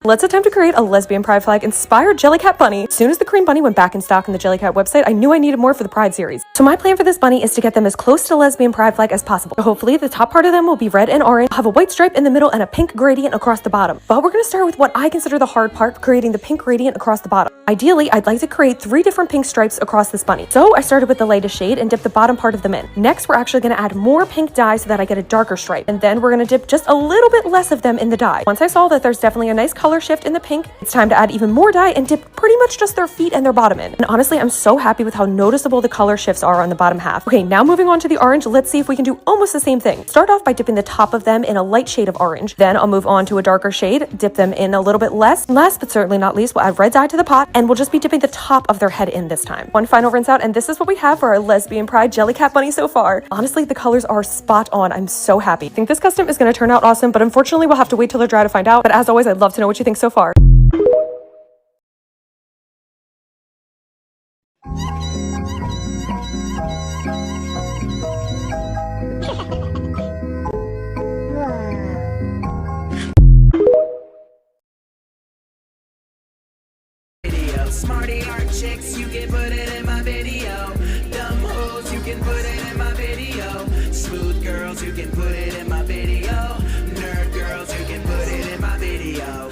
Let's attempt to create a lesbian pride flag inspired Jellycat bunny. As soon as the cream bunny went back in stock on the Jellycat website, I knew I needed more for the pride series. So my plan for this bunny is to get them as close to lesbian pride flag as possible. So hopefully the top part of them will be red and orange, have a white stripe in the middle and a pink gradient across the bottom. But we're going to start with what I consider the hard part, creating the pink gradient across the bottom. Ideally, I'd like to create 3 different pink stripes across this bunny. So I started with the lightest shade and dipped the bottom part of them in. Next, we're actually going to add more pink dye so that I get a darker stripe. And then we're going to dip just a little bit less of them in the dye. Once I saw that there's definitely a nice color shift in the pink, it's time to add even more dye and dip pretty much just their feet and their bottom in. And honestly, I'm so happy with how noticeable the color shifts are on the bottom half. Okay, now moving on to the orange, let's see if we can do almost the same thing. Start off by dipping the top of them in a light shade of orange. Then I'll move on to a darker shade, dip them in a little bit less. Last but certainly not least, we'll add red dye to the pot and we'll just be dipping the top of their head in this time. One final rinse out, and this is what we have for our lesbian pride Jellycat bunny so far. Honestly, the colors are spot on. I'm so happy. I think this custom is going to turn out awesome, but unfortunately we'll have to wait till they're dry to find out. But as always, I'd love to know what you think so far. Smarty art chicks, you can put it in my video. Dumb hoes, you can put it in my video. Smooth girls, you can put it in my video. Nerd girls, you can put it in my video.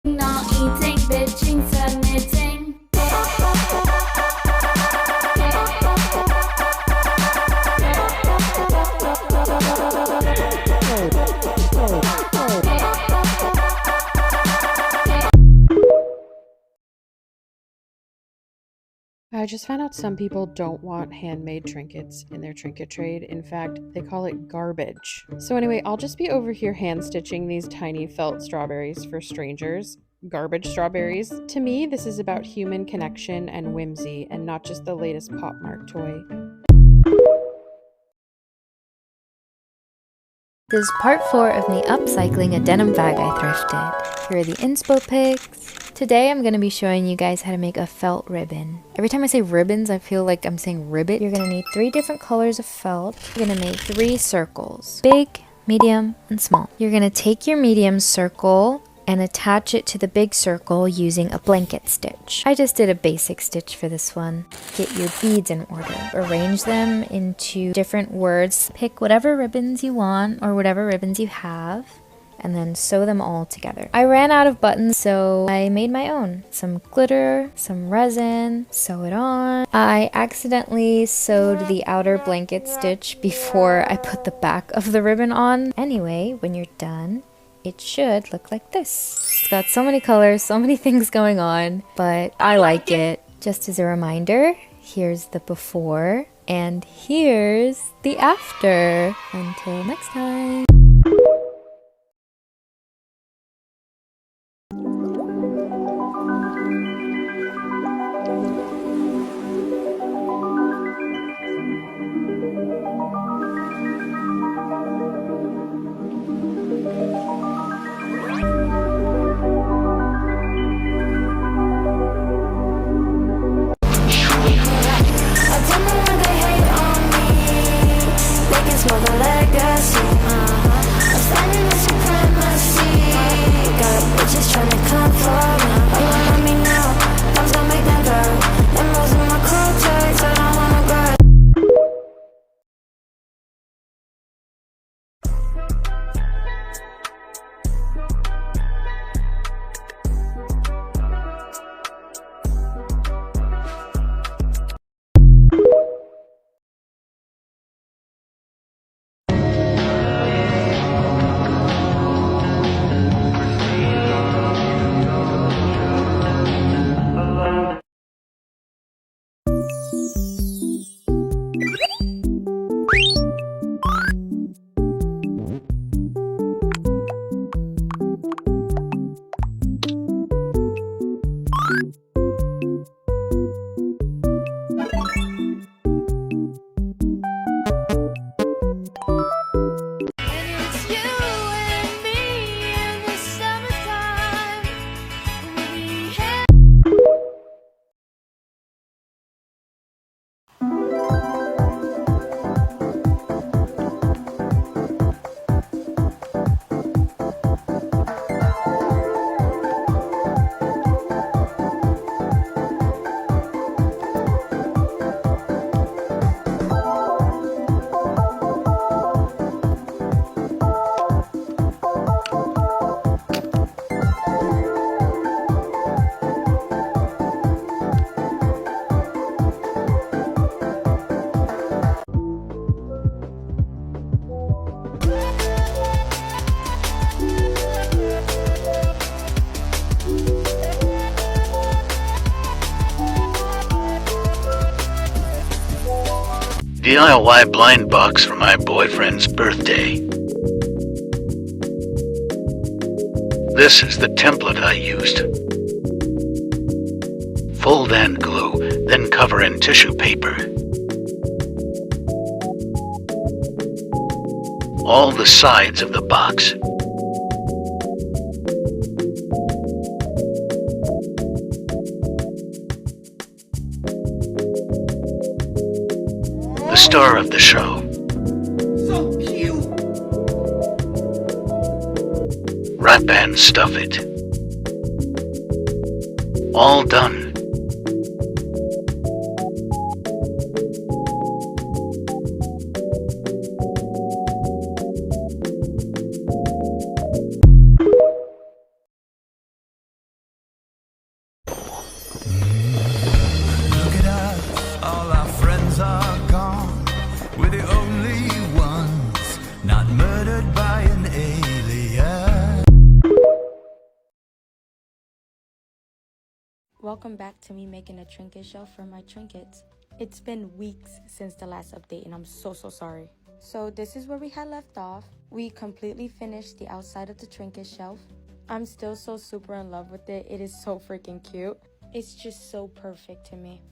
Not eating, bitching, submitting. I just found out some people don't want handmade trinkets in their trinket trade. In fact, they call it garbage. So anyway, I'll just be over here hand stitching these tiny felt strawberries for strangers. Garbage strawberries. To me, this is about human connection and whimsy, and not just the latest Pop Mart toy. This is part 4 of me upcycling a denim bag I thrifted. Here are the inspo pics. Today I'm going to be showing you guys how to make a felt ribbon. Every time I say ribbons, I feel like I'm saying ribbit. You're going to need 3 different colors of felt. You're going to make 3 circles. Big, medium, and small. You're going to take your medium circle and attach it to the big circle using a blanket stitch. I just did a basic stitch for this one. Get your beads in order. Arrange them into different words. Pick whatever ribbons you want or whatever ribbons you have, and then sew them all together. I ran out of buttons, so I made my own. Some glitter, some resin, sew it on. I accidentally sewed the outer blanket stitch before I put the back of the ribbon on. Anyway, when you're done, it should look like this. It's got so many colors, so many things going on, but I like it. Just as a reminder, here's the before and here's the after. Until next time. For the legacy, DIY blind box for my boyfriend's birthday. This is the template I used. Fold and glue, then cover in tissue paper. All the sides of the box. The star of the show. So cute. Wrap and stuff it. All done. Look at us, all our friends are gone. We're the only ones not murdered by an alien. Welcome back to me making a trinket shelf for my trinkets. It's been weeks since the last update and I'm so sorry. So this is where we had left off. We completely finished the outside of the trinket shelf. I'm still so super in love with it. It is so freaking cute. It's just so perfect to me.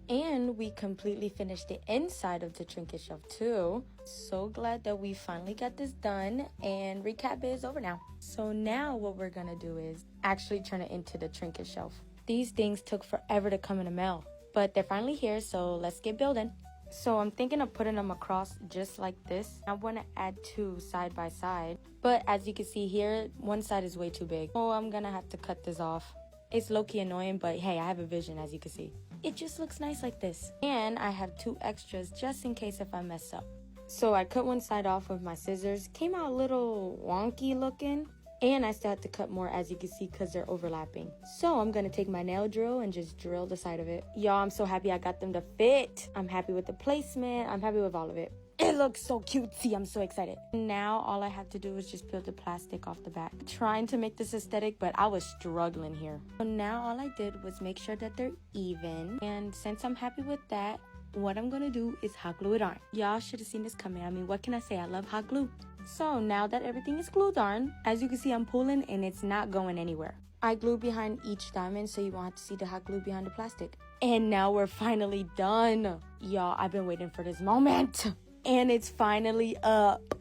And we completely finished the inside of the trinket shelf too. So glad that we finally got this done and recap is over now. So now what we're gonna do is actually turn it into the trinket shelf. These things took forever to come in the mail, but they're finally here, so let's get building. So I'm thinking of putting them across just like this. I want to add two side by side, but as you can see here, one side is way too big. Oh, I'm gonna have to cut this off. It's low-key annoying, but hey, I have a vision, as you can see. It just looks nice like this. And I have two extras just in case if I mess up. So I cut one side off with my scissors. Came out a little wonky looking. And I still have to cut more, as you can see, because they're overlapping. So I'm going to take my nail drill and just drill the side of it. Y'all, I'm so happy I got them to fit. I'm happy with the placement. I'm happy with all of it. It looks so cutesy. I'm so excited. Now all I have to do is just peel the plastic off the back. Trying to make this aesthetic, but I was struggling here. So now all I did was make sure that they're even. And since I'm happy with that, what I'm going to do is hot glue it on. Y'all should have seen this coming. I mean, what can I say? I love hot glue. So now that everything is glued on, as you can see, I'm pulling and it's not going anywhere. I glue behind each diamond so you won't have to see the hot glue behind the plastic. And now we're finally done. Y'all, I've been waiting for this moment. And it's finally up.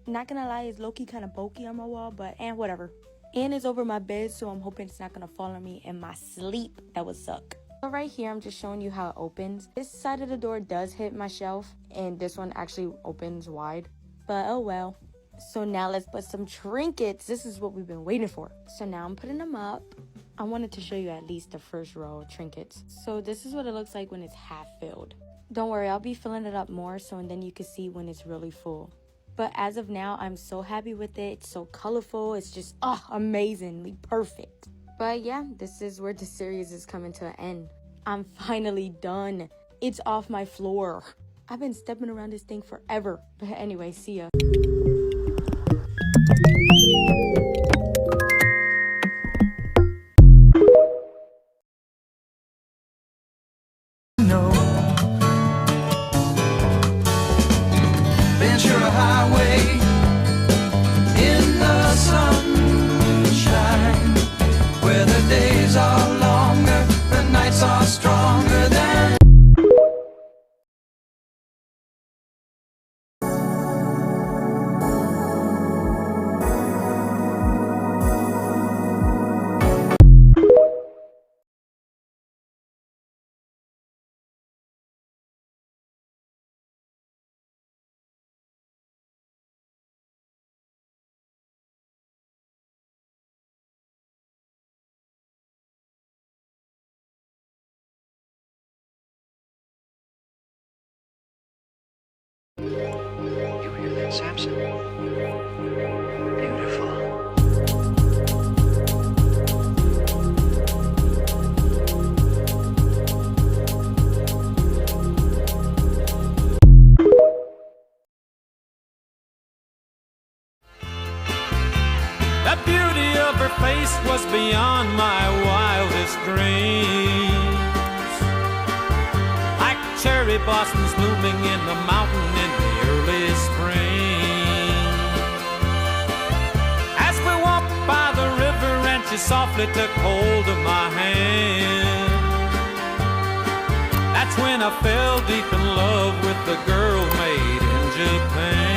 Not gonna lie, it's low-key kind of bulky on my wall, but whatever. And it's over my bed, so I'm hoping it's not gonna fall on me in my sleep. That would suck. So right here, I'm just showing you how it opens. This side of the door does hit my shelf, and this one actually opens wide. But oh well. So now let's put some trinkets. This is what we've been waiting for. So now I'm putting them up. I wanted to show you at least the first row of trinkets. So this is what it looks like when it's half filled. Don't worry, I'll be filling it up more and then you can see when it's really full. But as of now, I'm so happy with it. It's so colorful. It's just amazingly perfect. But yeah, this is where the series is coming to an end. I'm finally done. It's off my floor. I've been stepping around this thing forever. But anyway, see ya. No. Ventura Highway in the sunshine, where the days are longer, the nights are stronger than. You hear that, Samson? Beautiful. The beauty of her face was beyond my wildest dreams. I cherry blossoms blooming in the mountain in the early spring. As we walked by the river and she softly took hold of my hand, that's when I fell deep in love with the girl made in Japan.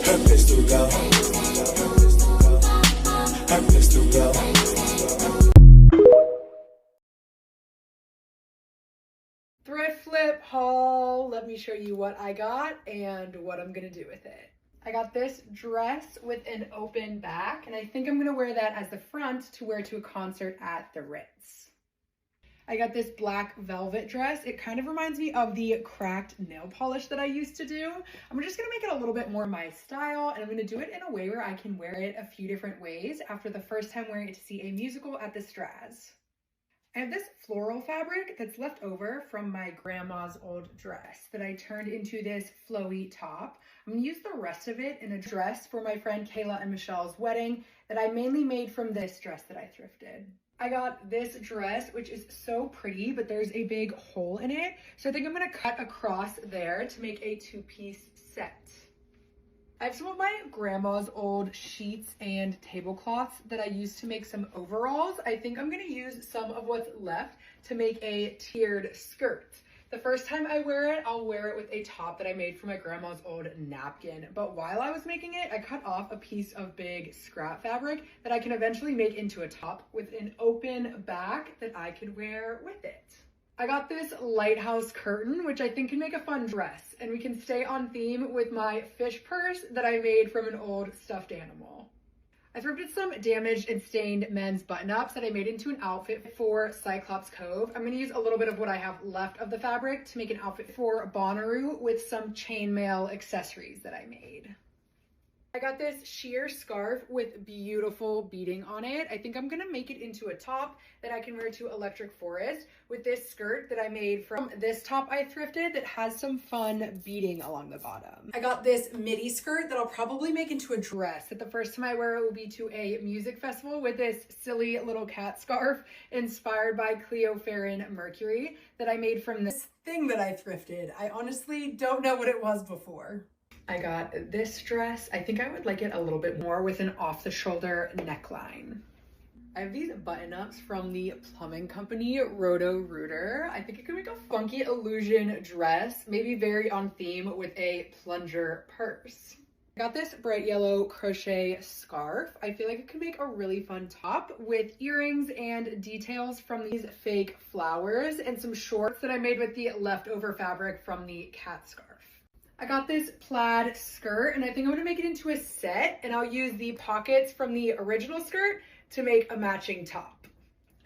Her pistol go. Her pistol go. Thrift flip haul. Let me show you what I got and what I'm gonna do with it. I got this dress with an open back, and I think I'm gonna wear that as the front to wear to a concert at the Ritz. I got this black velvet dress. It kind of reminds me of the cracked nail polish that I used to do. I'm just gonna make it a little bit more my style, and I'm gonna do it in a way where I can wear it a few different ways after the first time wearing it to see a musical at the Straz. I have this floral fabric that's left over from my grandma's old dress that I turned into this flowy top. I'm gonna use the rest of it in a dress for my friend Kayla and Michelle's wedding that I mainly made from this dress that I thrifted. I got this dress, which is so pretty, but there's a big hole in it. So I think I'm gonna cut across there to make a two-piece set. I have some of my grandma's old sheets and tablecloths that I used to make some overalls. I think I'm gonna use some of what's left to make a tiered skirt. The first time I wear it, I'll wear it with a top that I made from my grandma's old napkin. But while I was making it, I cut off a piece of big scrap fabric that I can eventually make into a top with an open back that I could wear with it. I got this lighthouse curtain, which I think can make a fun dress, and we can stay on theme with my fish purse that I made from an old stuffed animal. I thrifted some damaged and stained men's button-ups that I made into an outfit for Cyclops Cove. I'm gonna use a little bit of what I have left of the fabric to make an outfit for Bonnaroo with some chainmail accessories that I made. I got this sheer scarf with beautiful beading on it. I think I'm gonna make it into a top that I can wear to Electric Forest with this skirt that I made from this top I thrifted that has some fun beading along the bottom. I got this midi skirt that I'll probably make into a dress that the first time I wear it will be to a music festival with this silly little cat scarf inspired by Cleo Farron Mercury that I made from this thing that I thrifted. I honestly don't know what it was before. I got this dress. I think I would like it a little bit more with an off-the-shoulder neckline. I have these button-ups from the plumbing company, Roto Rooter. I think it could make a funky illusion dress, maybe very on theme with a plunger purse. I got this bright yellow crochet scarf. I feel like it could make a really fun top with earrings and details from these fake flowers and some shorts that I made with the leftover fabric from the cat scarf. I got this plaid skirt and I think I'm gonna make it into a set, and I'll use the pockets from the original skirt to make a matching top.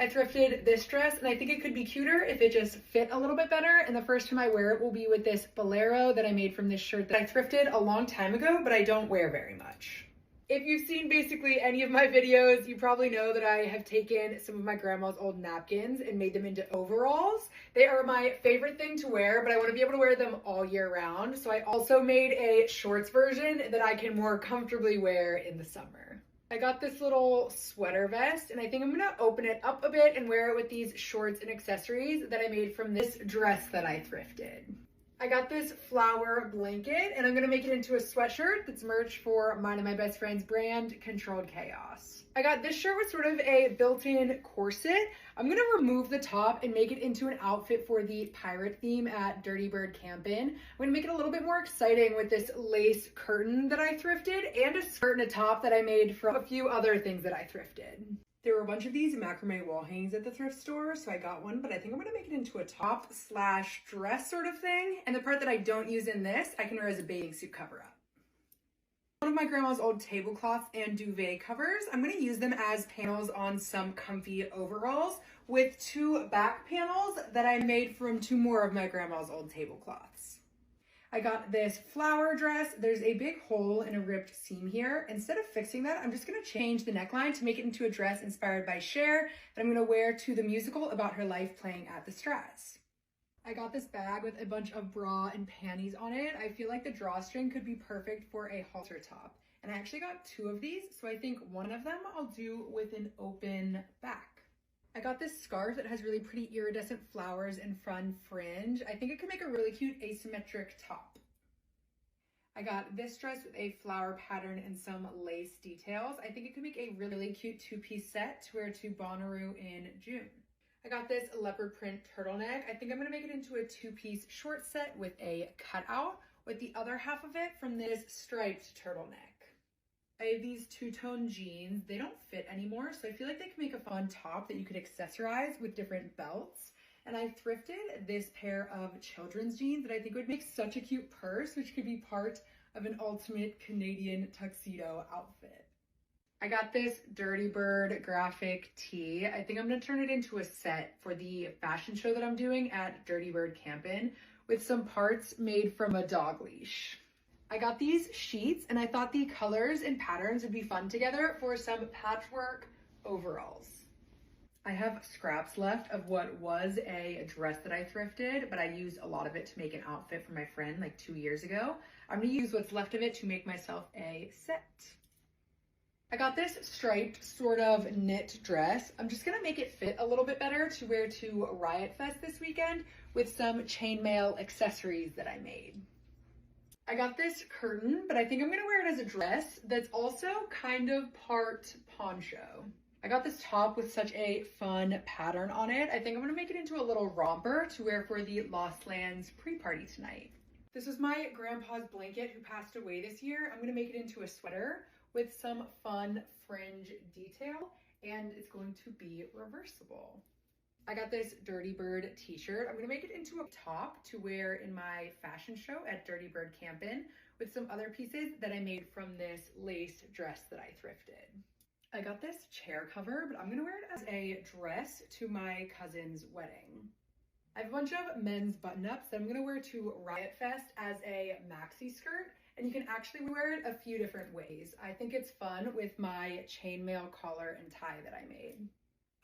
I thrifted this dress and I think it could be cuter if it just fit a little bit better. And the first time I wear it will be with this bolero that I made from this shirt that I thrifted a long time ago, but I don't wear very much. If you've seen basically any of my videos, you probably know that I have taken some of my grandma's old napkins and made them into overalls. They are my favorite thing to wear, but I want to be able to wear them all year round. So I also made a shorts version that I can more comfortably wear in the summer. I got this little sweater vest and I think I'm gonna open it up a bit and wear it with these shorts and accessories that I made from this dress that I thrifted. I got this flower blanket and I'm gonna make it into a sweatshirt that's merch for mine and my best friend's brand, Controlled Chaos. I got this shirt with sort of a built-in corset. I'm gonna remove the top and make it into an outfit for the pirate theme at Dirty Bird Campin'. I'm gonna make it a little bit more exciting with this lace curtain that I thrifted and a skirt and a top that I made from a few other things that I thrifted. There were a bunch of these macrame wall hangings at the thrift store, so I got one, but I think I'm gonna make it into a top slash dress sort of thing. And the part that I don't use in this, I can wear as a bathing suit cover up. One of my grandma's old tablecloths and duvet covers. I'm gonna use them as panels on some comfy overalls with two back panels that I made from two more of my grandma's old tablecloths. I got this flower dress. There's a big hole and a ripped seam here. Instead of fixing that, I'm just gonna change the neckline to make it into a dress inspired by Cher that I'm gonna wear to the musical about her life playing at the Strats. I got this bag with a bunch of bra and panties on it. I feel like the drawstring could be perfect for a halter top. And I actually got two of these, so I think one of them I'll do with an open back. I got this scarf that has really pretty iridescent flowers and fun fringe. I think it could make a really cute asymmetric top. I got this dress with a flower pattern and some lace details. I think it could make a really cute two-piece set to wear to Bonnaroo in June. I got this leopard print turtleneck. I think I'm gonna make it into a two-piece short set with a cutout with the other half of it from this striped turtleneck. I have these two-tone jeans. They don't fit anymore, so I feel like they can make a fun top that you could accessorize with different belts. And I thrifted this pair of children's jeans that I think would make such a cute purse, which could be part of an ultimate Canadian tuxedo outfit. I got this Dirty Bird graphic tee. I think I'm gonna turn it into a set for the fashion show that I'm doing at Dirty Bird Campin' with some parts made from a dog leash. I got these sheets and I thought the colors and patterns would be fun together for some patchwork overalls. I have scraps left of what was a dress that I thrifted, but I used a lot of it to make an outfit for my friend like 2 years ago. I'm gonna use what's left of it to make myself a set. I got this striped sort of knit dress. I'm just gonna make it fit a little bit better to wear to Riot Fest this weekend with some chainmail accessories that I made. I got this curtain, but I think I'm gonna wear it as a dress that's also kind of part poncho. I got this top with such a fun pattern on it. I think I'm gonna make it into a little romper to wear for the Lost Lands pre-party tonight. This was my grandpa's blanket who passed away this year. I'm gonna make it into a sweater with some fun fringe detail, and it's going to be reversible. I got this Dirty Bird t-shirt. I'm gonna make it into a top to wear in my fashion show at Dirty Bird Campin' with some other pieces that I made from this lace dress that I thrifted. I got this chair cover, but I'm gonna wear it as a dress to my cousin's wedding. I have a bunch of men's button-ups that I'm gonna wear to Riot Fest as a maxi skirt, and you can actually wear it a few different ways. I think it's fun with my chainmail collar and tie that I made.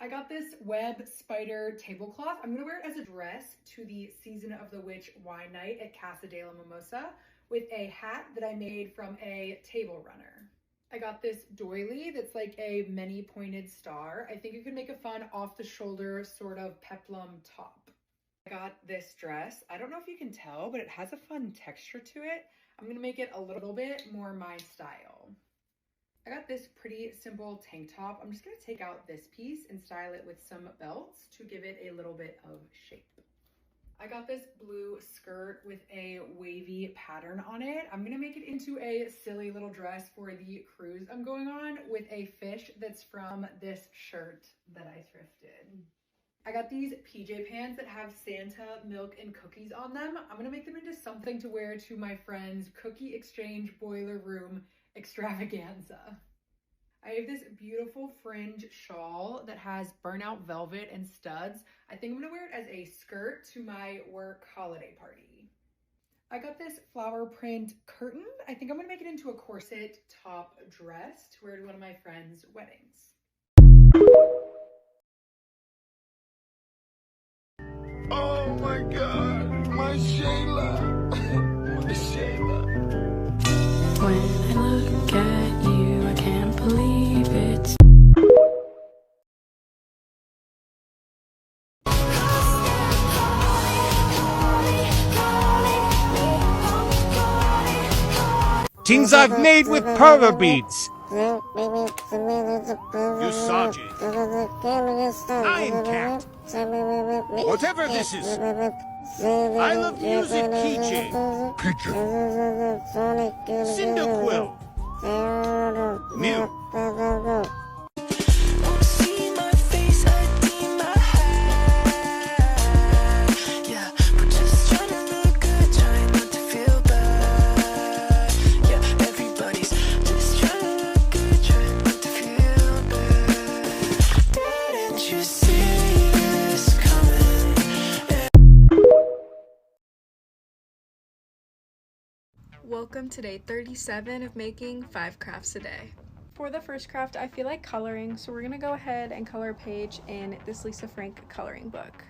I got this web spider tablecloth. I'm gonna wear it as a dress to the Season of the Witch wine night at Casa de la Mimosa with a hat that I made from a table runner. I got this doily that's like a many pointed star. I think it could make a fun off the shoulder sort of peplum top. I got this dress. I don't know if you can tell, but it has a fun texture to it. I'm gonna make it a little bit more my style. I got this pretty simple tank top. I'm just gonna take out this piece and style it with some belts to give it a little bit of shape. I got this blue skirt with a wavy pattern on it. I'm gonna make it into a silly little dress for the cruise I'm going on with a fish that's from this shirt that I thrifted. I got these PJ pants that have Santa, milk, and cookies on them. I'm gonna make them into something to wear to my friend's cookie exchange boiler room extravaganza. I have this beautiful fringe shawl that has burnout velvet and studs. I think I'm gonna wear it as a skirt to my work holiday party. I got this flower print curtain. I think I'm gonna make it into a corset top dress to wear to one of my friends' weddings. Oh my God, my Shayla, my Shayla. When I look at you, I can't believe it. Things I've made with perler beads. Usagi. Lion cat. Whatever this is. I love music keychain. Cyndaquil. Mew. See my face, I deem my hat. Yeah, we're just trying to look good, trying not to feel bad. Yeah, everybody's just trying to look good, trying not to feel bad. Didn't you see this coming? Welcome to day 37 of making 5 crafts a day. For the first craft, I feel like coloring, so we're gonna go ahead and color a page in this Lisa Frank coloring book.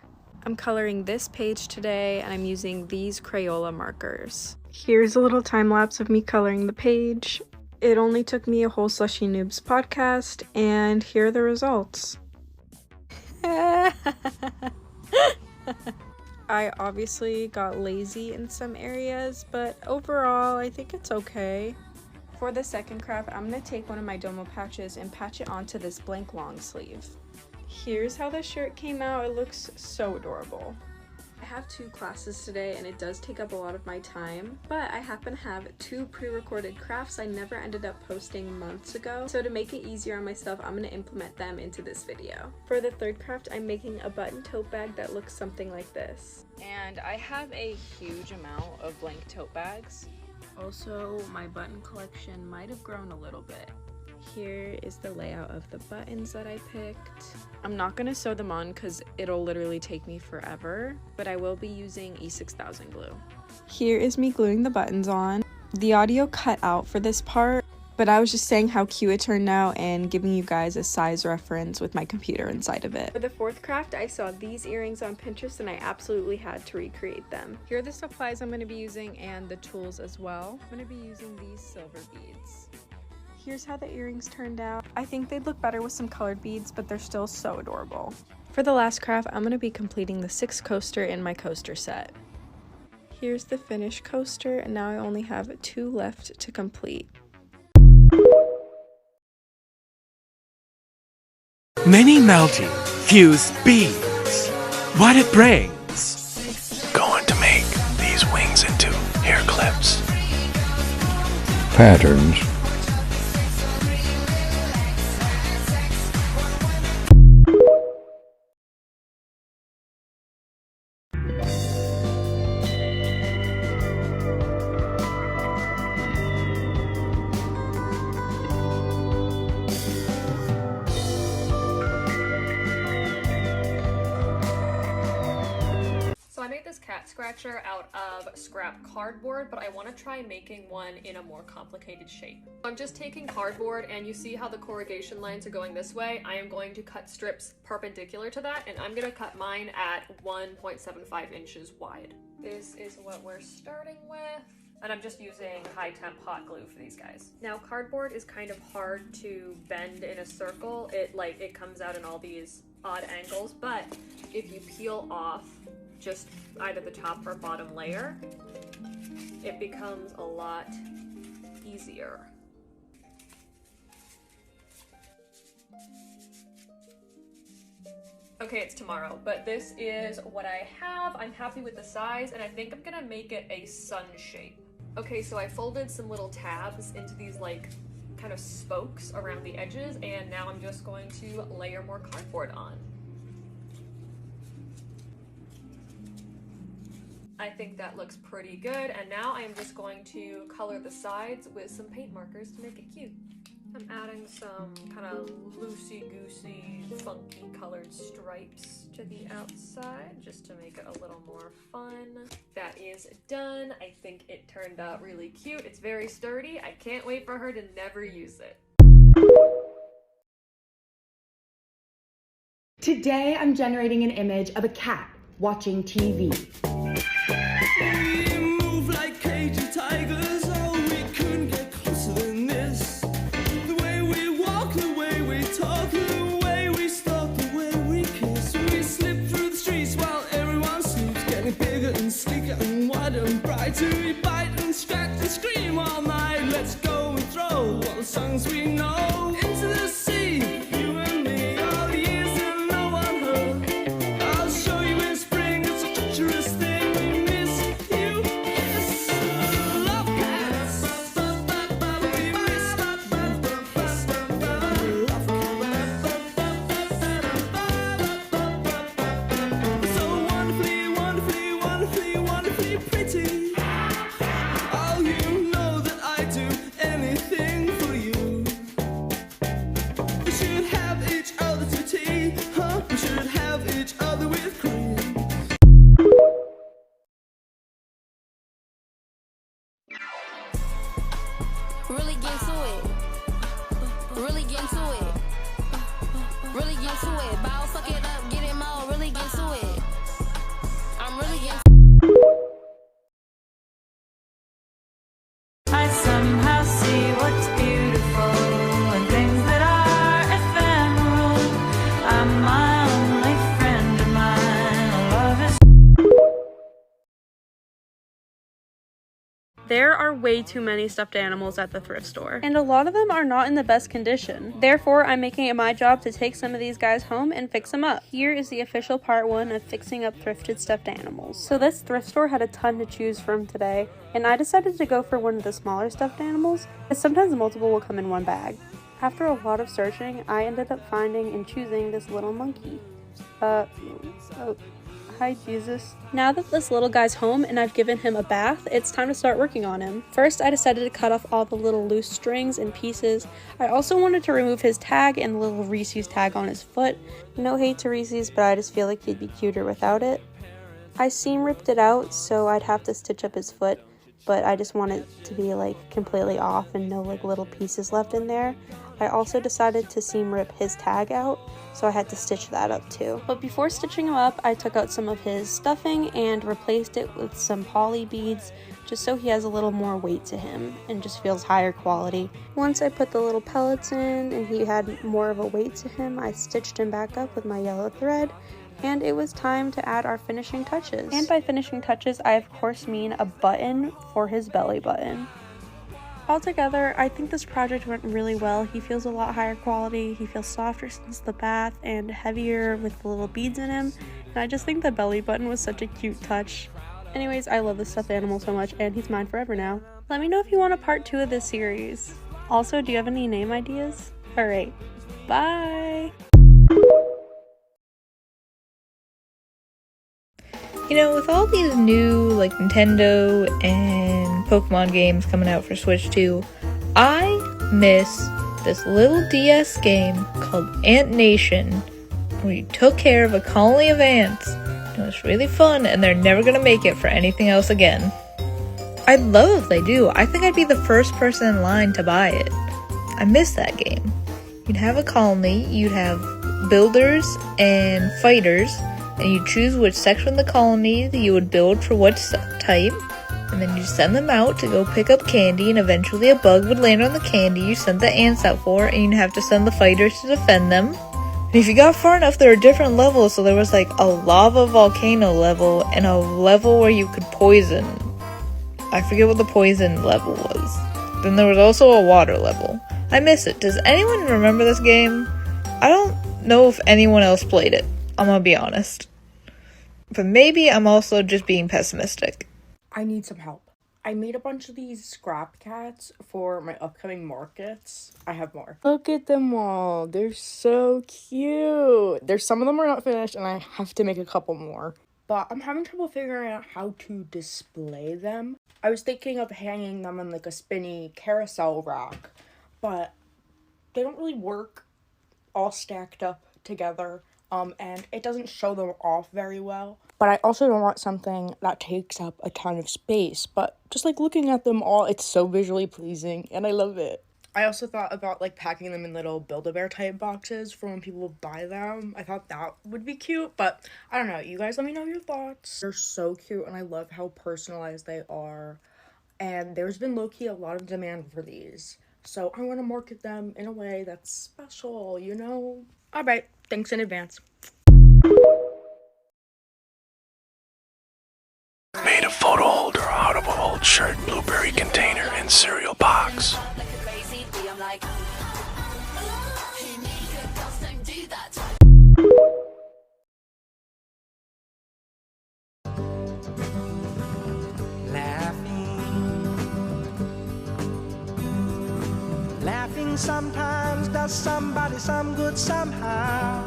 I'm coloring this page today, and I'm using these Crayola markers. Here's a little time lapse of me coloring the page. It only took me a whole Slushy Noobs podcast, and here are the results. I obviously got lazy in some areas, but overall I think it's okay. For the second craft, I'm going to take one of my Domo patches and patch it onto this blank long sleeve. Here's how the shirt came out. It looks so adorable. I have 2 classes today and it does take up a lot of my time, but I happen to have 2 pre-recorded crafts I never ended up posting months ago, so to make it easier on myself, I'm going to implement them into this video. For the third craft, I'm making a button tote bag that looks something like this. And I have a huge amount of blank tote bags. Also, my button collection might have grown a little bit. Here is the layout of the buttons that I picked. I'm not going to sew them on because it'll literally take me forever, but I will be using E6000 glue. Here is me gluing the buttons on. The audio cut out for this part, but I was just saying how cute it turned out and giving you guys a size reference with my computer inside of it. For the fourth craft, I saw these earrings on Pinterest and I absolutely had to recreate them. Here are the supplies I'm going to be using and the tools as well. I'm going to be using these silver beads. Here's how the earrings turned out. I think they'd look better with some colored beads, but they're still so adorable. For the last craft, I'm going to be completing the 6th coaster in my coaster set. Here's the finished coaster, and now I only have 2 left to complete. Many melting, fused beads. What it brings. Going to make these wings into hair clips. Patterns. So I made this cat scratcher out of scrap cardboard, but I want to try making one in a more complicated shape. I'm just taking cardboard, and you see how the corrugation lines are going this way? I am going to cut strips perpendicular to that, and I'm going to cut mine at 1.75 inches wide. This is what we're starting with. And I'm just using high temp hot glue for these guys. Now cardboard is kind of hard to bend in a circle. It comes out in all these odd angles, but if you peel off just either the top or bottom layer, it becomes a lot easier. Okay, it's tomorrow, but this is what I have. I'm happy with the size, and I think I'm gonna make it a sun shape. Okay, so I folded some little tabs into these kind of spokes around the edges, and now I'm just going to layer more cardboard on. I think that looks pretty good, and now I am just going to color the sides with some paint markers to make it cute. I'm adding some kind of loosey-goosey, funky colored stripes to the outside just to make it a little more fun. That is done. I think it turned out really cute. It's very sturdy. I can't wait for her to never use it. Today I'm generating an image of a cat watching TV. We move like cagey tigers, oh, we couldn't get closer than this. The way we walk, the way we talk, the way we stalk, the way we kiss. We slip through the streets while everyone sleeps, getting bigger and sleeker and wider and brighter. We bite and scratch and scream all night. Let's go and throw all the songs we know into the sea. You and me, all the years that no one heard. I'll show you in spring, it's a treacherous thing. We miss you, yes. Love cats. We miss love cats. So wonderfully, wonderfully, wonderfully, wonderfully pretty. Oh, you know that I do anything for you. We should have each other to tea, huh? We should have each other with cream. Really get to it. Really get to it. Really get to it. Bow, fuck it up, get it more. Really get to it. I'm really getting. I somehow see what's beautiful and things that are ephemeral. I'm my only friend of mine. Love is. There are way too many stuffed animals at the thrift store, and a lot of them are not in the best condition. Therefore, I'm making it my job to take some of these guys home and fix them up. Here is the official part 1 of fixing up thrifted stuffed animals. So this thrift store had a ton to choose from today, and I decided to go for one of the smaller stuffed animals, as sometimes multiple will come in one bag. After a lot of searching, I ended up finding and choosing this little monkey. Hi, Jesus. Now that this little guy's home and I've given him a bath, it's time to start working on him. First, I decided to cut off all the little loose strings and pieces. I also wanted to remove his tag and the little Reese's tag on his foot. No hate to Reese's, but I just feel like he'd be cuter without it. I seam ripped it out, so I'd have to stitch up his foot, but I just want it to be like completely off and no like little pieces left in there. I also decided to seam rip his tag out, so I had to stitch that up too. But before stitching him up, I took out some of his stuffing and replaced it with some poly beads, just so he has a little more weight to him and just feels higher quality. Once I put the little pellets in and he had more of a weight to him, I stitched him back up with my yellow thread, and it was time to add our finishing touches. And by finishing touches, I of course mean a button for his belly button. Altogether, I think this project went really well. He feels a lot higher quality, he feels softer since the bath, and heavier with the little beads in him, and I just think the belly button was such a cute touch. Anyways, I love this stuffed animal so much, and he's mine forever now. Let me know if you want a part 2 of this series. Also, do you have any name ideas? Alright, bye! You know, with all these new, like, Nintendo and Pokemon games coming out for Switch 2, I miss this little DS game called Ant Nation, where you took care of a colony of ants. It was really fun, and they're never gonna make it for anything else again. I'd love if they do. I think I'd be the first person in line to buy it. I miss that game. You'd have a colony, you'd have builders and fighters, and you choose which section of the colony that you would build for what type, and then you send them out to go pick up candy, and eventually a bug would land on the candy you sent the ants out for, and you'd have to send the fighters to defend them. And if you got far enough, there were different levels, so there was like a lava volcano level, and a level where you could poison. I forget what the poison level was. Then there was also a water level. I miss it. Does anyone remember this game? I don't know if anyone else played it. I'm gonna be honest. But maybe I'm also just being pessimistic. I need some help. I made a bunch of these scrap cats for my upcoming markets. I have more. Look at them all. They're so cute. Some of them are not finished, and I have to make a couple more. But I'm having trouble figuring out how to display them. I was thinking of hanging them in like a spinny carousel rack, but they don't really work all stacked up together, and it doesn't show them off very well. But I also don't want something that takes up a ton of space, but just like looking at them all, it's so visually pleasing and I love it. I also thought about like packing them in little Build-A-Bear type boxes for when people buy them. I thought that would be cute, but I don't know. You guys let me know your thoughts. They're so cute and I love how personalized they are. And there's been low-key a lot of demand for these. So I want to market them in a way that's special, you know? Alright, thanks in advance. Made a photo holder out of an old shirt, blueberry container, and cereal box. Laughing sometimes does somebody some good somehow.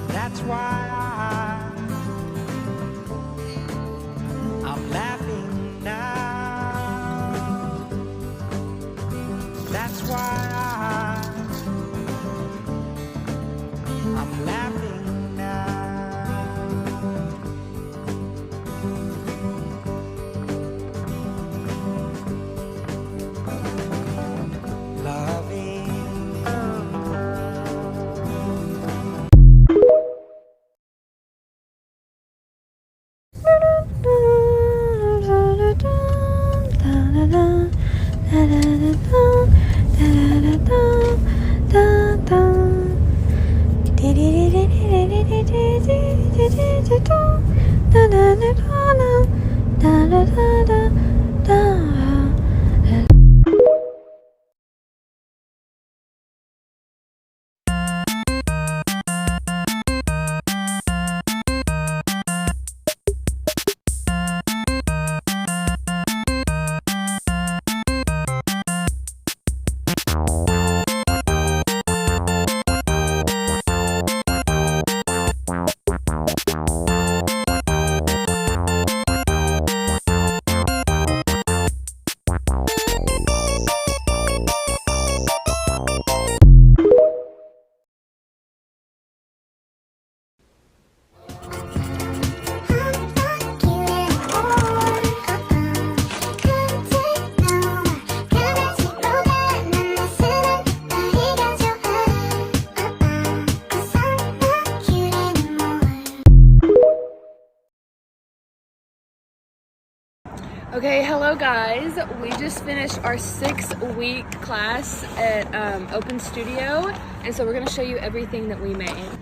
That's why I'm laughing now. That's why I'm laughing now. Okay, hello guys. We just finished our 6-week class at Open Studio, and so we're gonna show you everything that we made.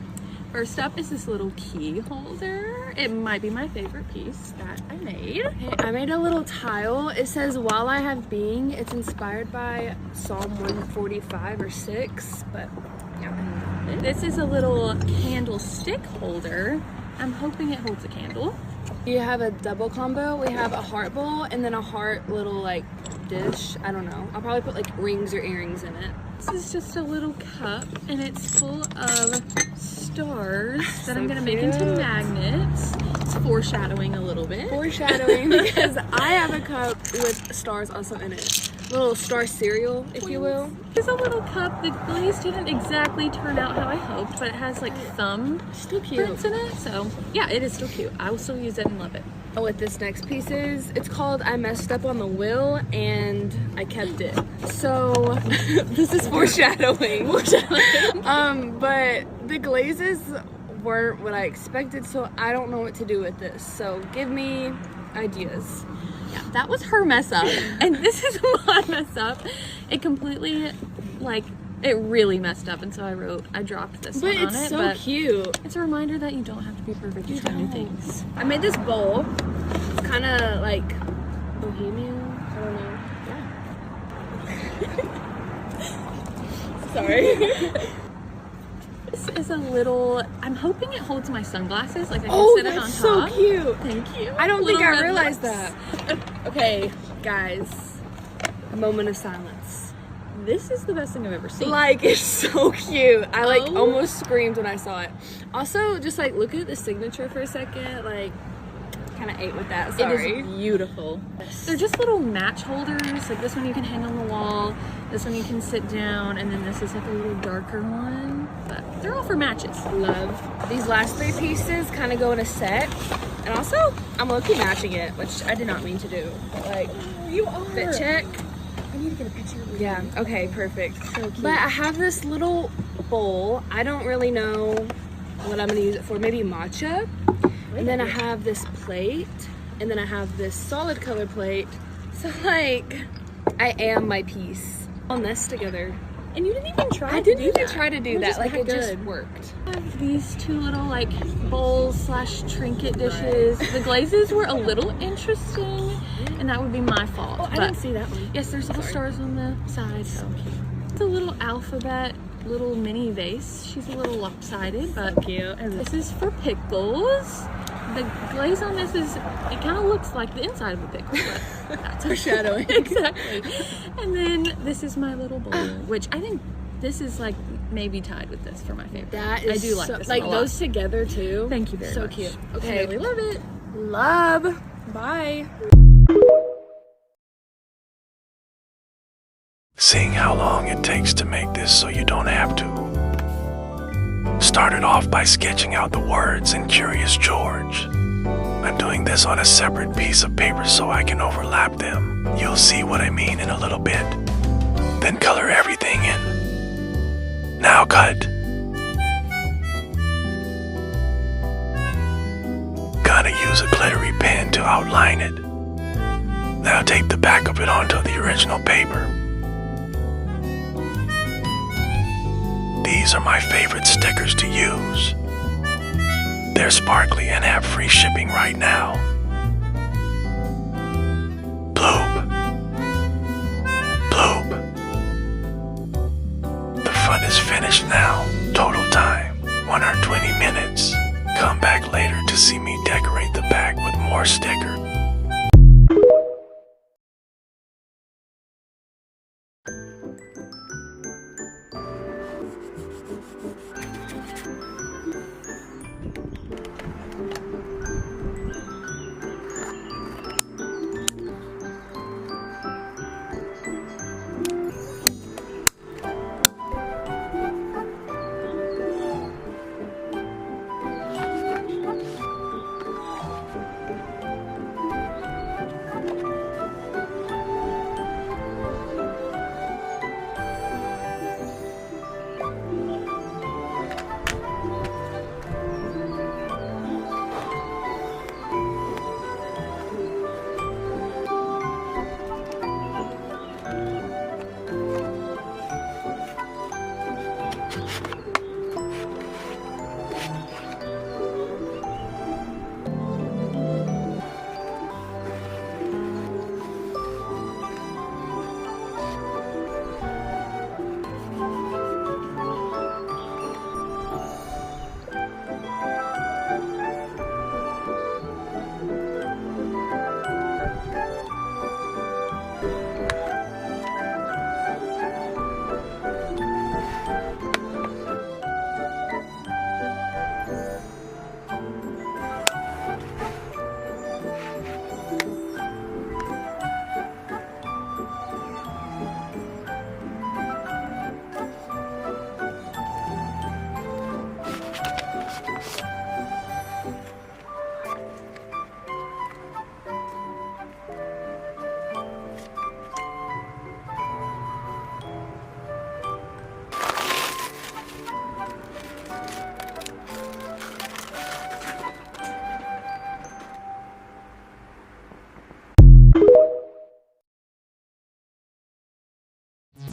First up is this little key holder. It might be my favorite piece that I made. Okay, I made a little tile. It says, "While I have being." It's inspired by Psalm 145 or 6, but yeah. This is a little candlestick holder. I'm hoping it holds a candle. You have a double combo. We have a heart bowl and then a heart little like dish. I don't know. I'll probably put like rings or earrings in it. This is just a little cup and it's full of stars that I'm gonna make into magnets. It's foreshadowing a little bit. Foreshadowing because I have a cup with stars also in it. Little star cereal, if you will. It's a little cup. The glaze didn't exactly turn out how I hoped, but it has like thumb prints in it. So yeah, it is still cute. I will still use it and love it. Oh, what this next piece is, it's called I Messed Up on the Wheel and I Kept It. So this is foreshadowing. But the glazes weren't what I expected, so I don't know what to do with this. So give me ideas. Yeah, that was her mess up, and this is my mess up. It completely, like, it really messed up, and so I dropped this one on it. But it's so cute. It's a reminder that you don't have to be perfect to try new things. I made this bowl. It's kind of like bohemian. I don't know. Yeah. Sorry. This is a little, I'm hoping it holds my sunglasses, like I can sit it on top. Oh, that's so cute. Thank you. I don't think I realized that. Okay, guys, a moment of silence. This is the best thing I've ever seen. Like, it's so cute. I like almost screamed when I saw it. Also, just like look at the signature for a second. Like, kind of ate with that. Sorry. It is beautiful. They're just little match holders. Like this one you can hang on the wall. This one you can sit down, and then this is like a little darker one. But they're all for matches. Love. These last 3 pieces kind of go in a set. And also, I'm low-key matching it, which I did not mean to do. But like, You are. fit check. I need to get a picture of you. Yeah, okay, perfect. So cute. But I have this little bowl. I don't really know what I'm gonna use it for. Maybe matcha. And then I have this plate. And then I have this solid color plate. So like, I am my piece. On this together. And you didn't even try I to didn't do even that. try to do We're that. just Like that it just good. worked. I have these 2 little like bowls slash trinket dishes. The glazes were a little interesting, and that would be my fault. Oh, I didn't see that one. Yes, there's little stars on the side. So cute. It's a little alphabet, little mini vase. She's a little lopsided, but Cute. this is for pickles. The glaze on this is, it kind of looks like the inside of a pickle, but that's Foreshadowing. Exactly. And then this is my little bowl, which I think this is like maybe tied with this for my favorite. That is I do like so, this like one a lot. those together too. Thank you very so much. cute. I Okay. really love it. Love. Bye. Seeing how long it takes to make this so you don't have to. Started off by sketching out the words in Curious George. I'm doing this on a separate piece of paper so I can overlap them. You'll see what I mean in a little bit. Then color everything in. Now cut. Gonna use a glittery pen to outline it. Now tape the back of it onto the original paper. These are my favorite stickers to use. They're sparkly and have free shipping right now. Bloop. Bloop. The fun is finished now. Total time, 1 hour 20 minutes. Come back later to see me decorate the back with more sticker.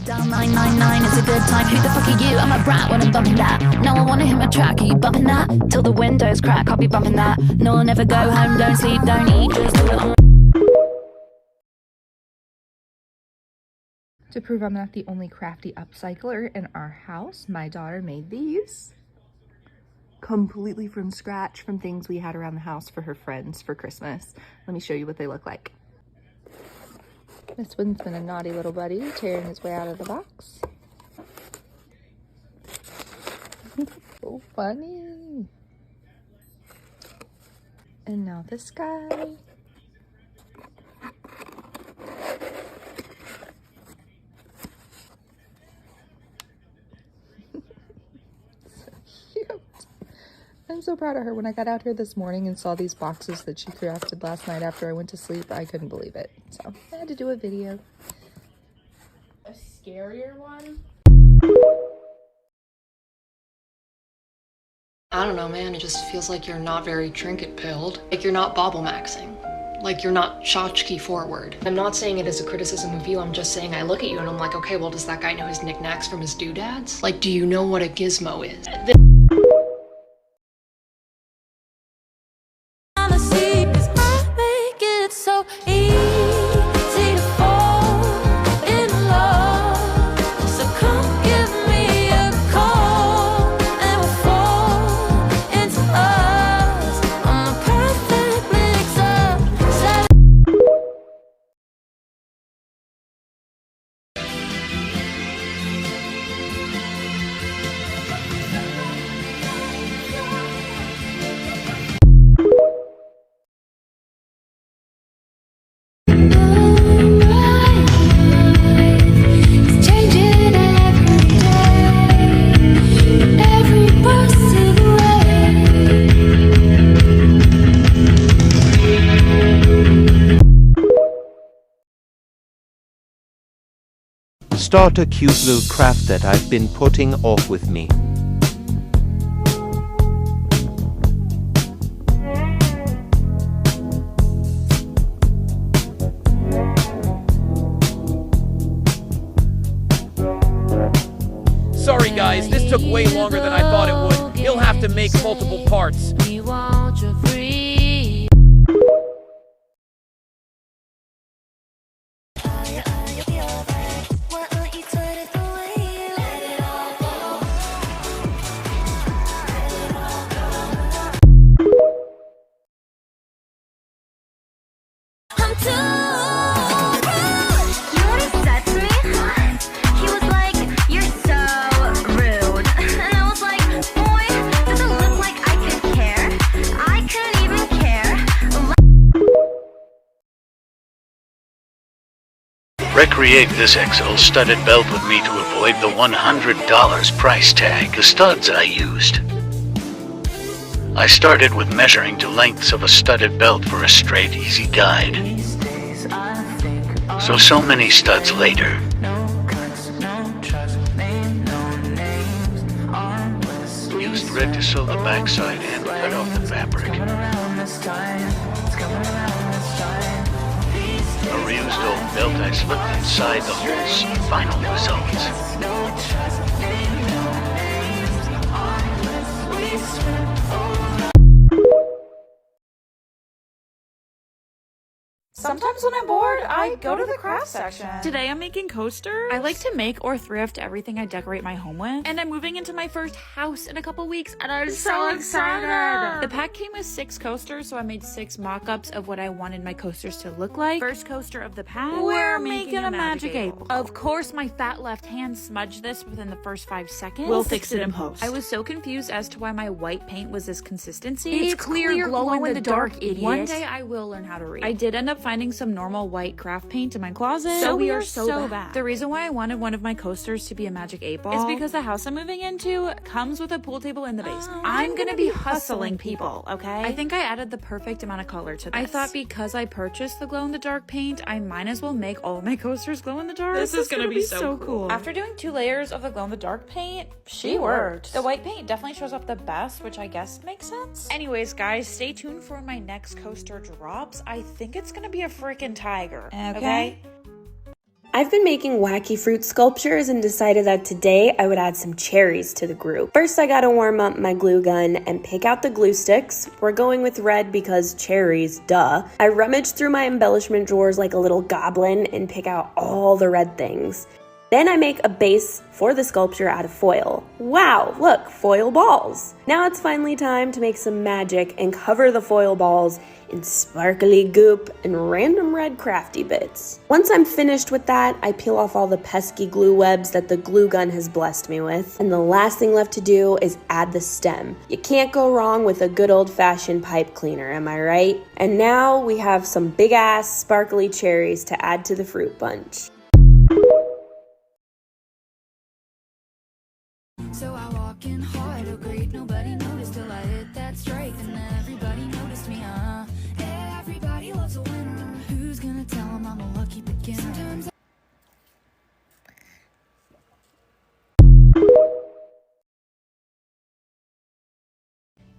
Down 999 is a good time. Who the fuck are you? I'm a brat when I'm bumping that. No, I wanna hit my track. Are you bumping that? Till the windows crack, I'll be bumping that. No, I'll never go home, don't sleep, don't eat, just do it on. To prove I'm not the only crafty upcycler in our house, my daughter made these. Completely from scratch from things we had around the house for her friends for Christmas. Let me show you what they look like. This one's been a naughty little buddy, tearing his way out of the box. So funny. And now this guy. I'm so proud of her. When I got out here this morning and saw these boxes that she crafted last night after I went to sleep, I couldn't believe it. So I had to do a video. A scarier one? I don't know, man. It just feels like you're not very trinket pilled. Like you're not bobble maxing. Like you're not tchotchke forward. I'm not saying it as a criticism of you. I'm just saying I look at you and I'm like, okay, well, does that guy know his knickknacks from his doodads? Like, do you know what a gizmo is? So easy to fall in love. So come give me a call and we'll fall into us. I'm a perfect mix of Start a cute little craft that I've been putting off with me. Sorry guys, this took way longer than I thought it would. You'll have to make multiple parts. we want you free. I'm too rude. You know what he said to me? He was like, "You're so rude," and I was like, "Boy, does it look like I could care? I couldn't even care." Recreate this XL studded belt with me to avoid the $100 price tag. The studs I used. I started with measuring to lengths of a studded belt for a straight, easy guide. So many studs later. Use thread to sew the backside and cut off the fabric. A reused old belt I slipped inside the holes. Final results. Sometimes when I'm bored, I go to the craft section. Today I'm making coasters. I like to make or thrift everything I decorate my home with. And I'm moving into my first house in a couple weeks and I'm so excited. The pack came with 6 coasters, so I made 6 mock-ups of what I wanted my coasters to look like. First coaster of the pack, we're making a magic ape. Of course, my fat left hand smudged this within the first 5 seconds. We'll fix it in post. I was so confused as to why my white paint was this consistency. It's clear glow in the dark, idiot. One day I will learn how to read. I did end up finding some normal white craft paint in my closet. So we are so bad. The reason why I wanted one of my coasters to be a magic 8-ball is because the house I'm moving into comes with a pool table in the basement. I'm gonna be hustling people, okay? I think I added the perfect amount of color to this. I thought because I purchased the glow-in-the-dark paint, I might as well make all of my coasters glow-in-the-dark. This is gonna be so cool. After doing 2 layers of the glow-in-the-dark paint, she worked. The white paint definitely shows up the best, which I guess makes sense. Anyways, guys, stay tuned for when my next coaster drops. I think it's gonna be a freaking tiger. Okay? I've been making wacky fruit sculptures and decided that today I would add some cherries to the group. First, I gotta warm up my glue gun and pick out the glue sticks. We're going with red because cherries, duh. I rummage through my embellishment drawers like a little goblin and pick out all the red things. Then I make a base for the sculpture out of foil. Wow, look, foil balls. Now it's finally time to make some magic and cover the foil balls in sparkly goop and random red crafty bits. Once I'm finished with that, I peel off all the pesky glue webs that the glue gun has blessed me with. And the last thing left to do is add the stem. You can't go wrong with a good old-fashioned pipe cleaner, am I right? And now we have some big-ass sparkly cherries to add to the fruit bunch. So I walk in hard, oh great, nobody noticed till I hit that strike. And then everybody noticed me, everybody loves a winner. Who's gonna tell them I'm a lucky beginner? Sometimes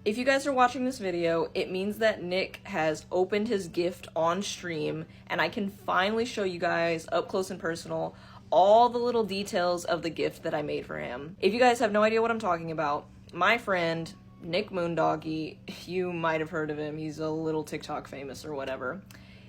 If you guys are watching this video, it means that Nick has opened his gift on stream, and I can finally show you guys up close and personal all the little details of the gift that I made for him. If you guys have no idea what I'm talking about, my friend, Nick Moondoggy, you might have heard of him, he's a little TikTok famous or whatever.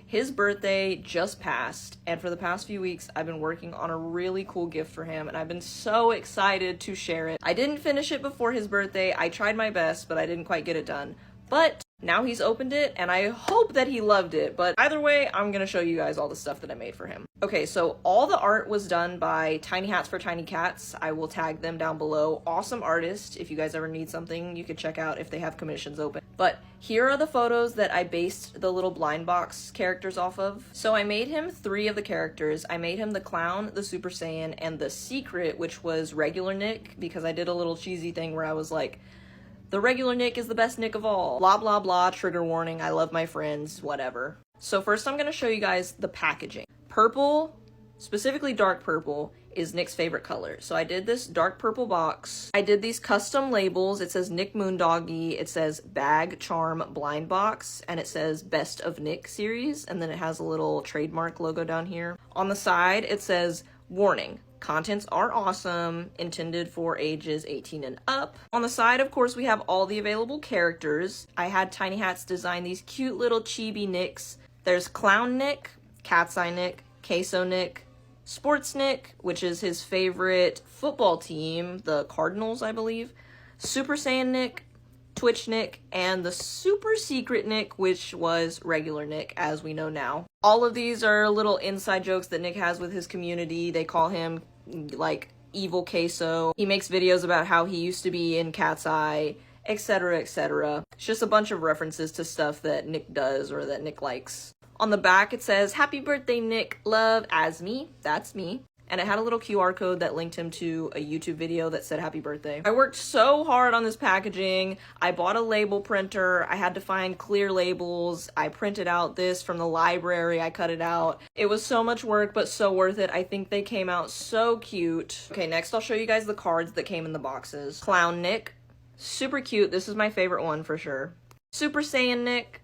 His birthday just passed, and for the past few weeks, I've been working on a really cool gift for him, and I've been so excited to share it. I didn't finish it before his birthday. I tried my best, but I didn't quite get it done. But now he's opened it, and I hope that he loved it. But either way, I'm gonna show you guys all the stuff that I made for him. Okay, so all the art was done by Tiny Hats for Tiny Cats. I will tag them down below. Awesome artist. If you guys ever need something, you could check out if they have commissions open. But here are the photos that I based the little blind box characters off of. So I made him 3 of the characters. I made him the clown, the Super Saiyan, and the secret, which was regular Nick, because I did a little cheesy thing where I was like, the regular Nick is the best Nick of all. Blah, blah, blah, trigger warning, I love my friends, whatever. So first I'm gonna show you guys the packaging. Purple, specifically dark purple, is Nick's favorite color. So I did this dark purple box. I did these custom labels. It says Nick Moondoggy, it says Bag Charm Blind Box, and it says Best of Nick series, and then it has a little trademark logo down here. On the side, it says Warning. Contents are awesome, intended for ages 18 and up. On the side, of course, we have all the available characters. I had Tiny Hats design these cute little chibi Nicks. There's Clown Nick, Cat's Eye Nick, Queso Nick, Sports Nick, which is his favorite football team, the Cardinals, I believe, Super Saiyan Nick, Twitch Nick, and the super secret Nick, which was regular Nick, as we know now. All of these are little inside jokes that Nick has with his community. They call him, like, Evil Queso. He makes videos about how he used to be in Cat's Eye, etc., etc. It's just a bunch of references to stuff that Nick does or that Nick likes. On the back, it says, Happy birthday, Nick. Love, as me. That's me. And it had a little QR code that linked him to a YouTube video that said happy birthday. I worked so hard on this packaging. I bought a label printer. I had to find clear labels. I printed out this from the library. I cut it out. It was so much work, but so worth it. I think they came out so cute. Okay, next I'll show you guys the cards that came in the boxes. Clown Nick, super cute. This is my favorite one for sure. Super Saiyan Nick,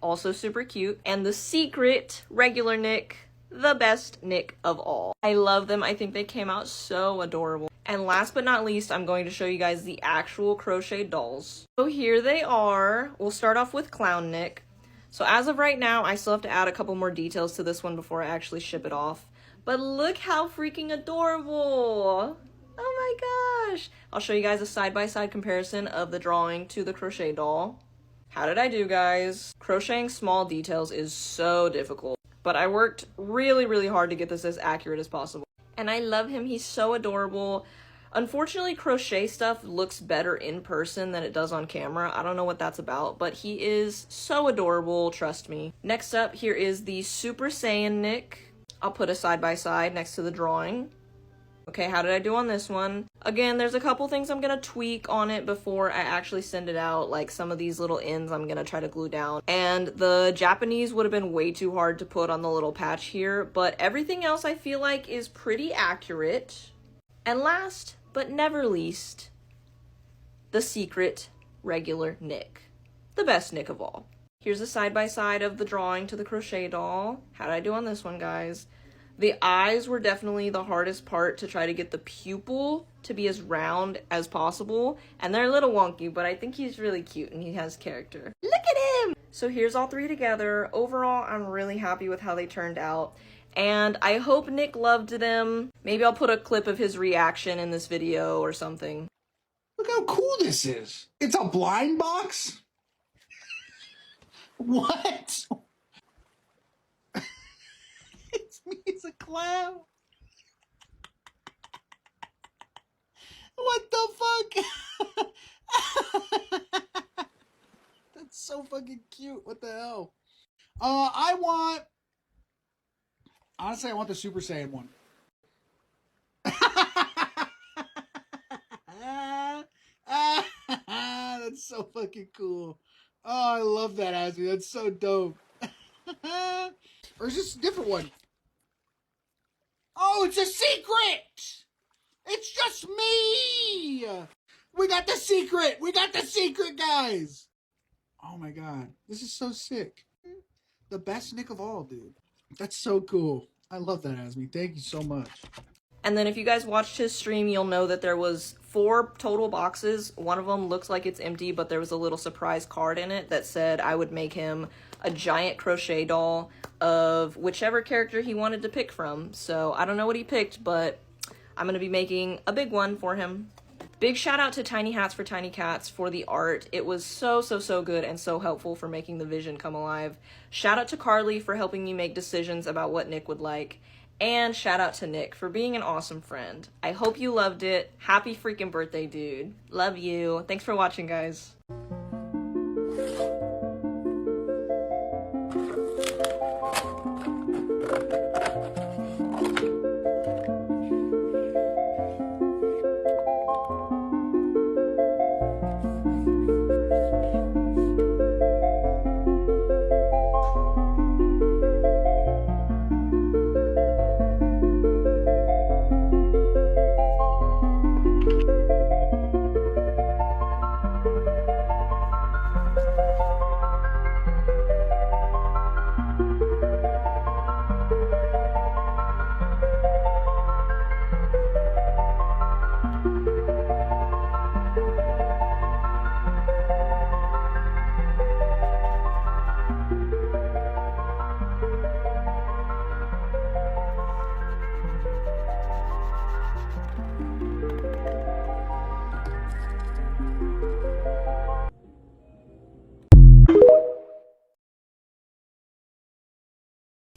also super cute. And the secret regular Nick, the best Nick of all. I love them. I think they came out so adorable. And last but not least, I'm going to show you guys the actual crocheted dolls. So here they are. We'll start off with Clown Nick. So as of right now, I still have to add a couple more details to this one before I actually ship it off. But look how freaking adorable. Oh my gosh. I'll show you guys a side-by-side comparison of the drawing to the crochet doll. How did I do, guys? Crocheting small details is so difficult. But I worked really, really hard to get this as accurate as possible. And I love him. He's so adorable. Unfortunately, crochet stuff looks better in person than it does on camera. I don't know what that's about, but he is so adorable, trust me. Next up, here is the Super Saiyan Nick. I'll put a side-by-side next to the drawing. Okay, how did I do on this one? Again, there's a couple things I'm gonna tweak on it before I actually send it out. Like some of these little ends I'm gonna try to glue down. And the Japanese would have been way too hard to put on the little patch here, but everything else I feel like is pretty accurate. And last, but never least, the secret regular Nick. The best Nick of all. Here's a side-by-side of the drawing to the crochet doll. How did I do on this one, guys? The eyes were definitely the hardest part to try to get the pupil to be as round as possible. And they're a little wonky, but I think he's really cute and he has character. Look at him! So here's all 3 together. Overall, I'm really happy with how they turned out. and I hope Nick loved them. Maybe I'll put a clip of his reaction in this video or something. Look how cool this is. It's a blind box? What? It's me as a clown. What the fuck? That's so fucking cute. What the hell? Honestly, I want the Super Saiyan one. That's so fucking cool. Oh, I love that, Asmi. That's so dope. Or is this a different one? Oh, it's a secret! It's just me! We got the secret! We got the secret, guys! Oh my god. This is so sick. The best Nick of all, dude. That's so cool. I love that, Asmi. Thank you so much. And then if you guys watched his stream, you'll know that there was 4 total boxes. One of them looks like it's empty, but there was a little surprise card in it that said I would make him a giant crochet doll of whichever character he wanted to pick from. So I don't know what he picked, but I'm going to be making a big one for him. Big shout out to Tiny Hats for Tiny Cats for the art. It was so good and so helpful for making the vision come alive. Shout out to Carly for helping me make decisions about what Nick would like. And shout out to Nick for being an awesome friend. I hope you loved it. Happy freaking birthday, dude. Love you. Thanks for watching, guys.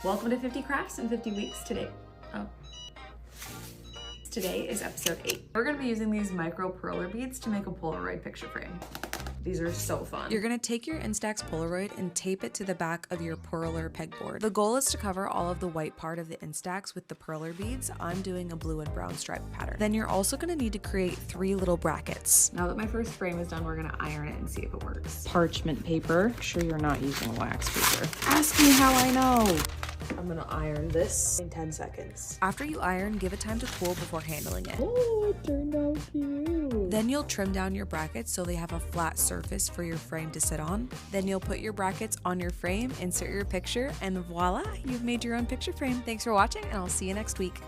Welcome to 50 Crafts in 50 Weeks today. Today is episode 8. We're gonna be using these micro perler beads to make a Polaroid picture frame. These are so fun. You're gonna take your Instax Polaroid and tape it to the back of your perler pegboard. The goal is to cover all of the white part of the Instax with the perler beads. I'm doing a blue and brown stripe pattern. Then you're also gonna need to create 3 little brackets. Now that my first frame is done, we're gonna iron it and see if it works. Parchment paper. Make sure you're not using wax paper. Ask me how I know. I'm gonna iron this in 10 seconds. After you iron, give it time to cool before handling it. Oh, it turned out cute. Then you'll trim down your brackets so they have a flat surface for your frame to sit on. Then you'll put your brackets on your frame, insert your picture, and voila, you've made your own picture frame. Thanks for watching, and I'll see you next week.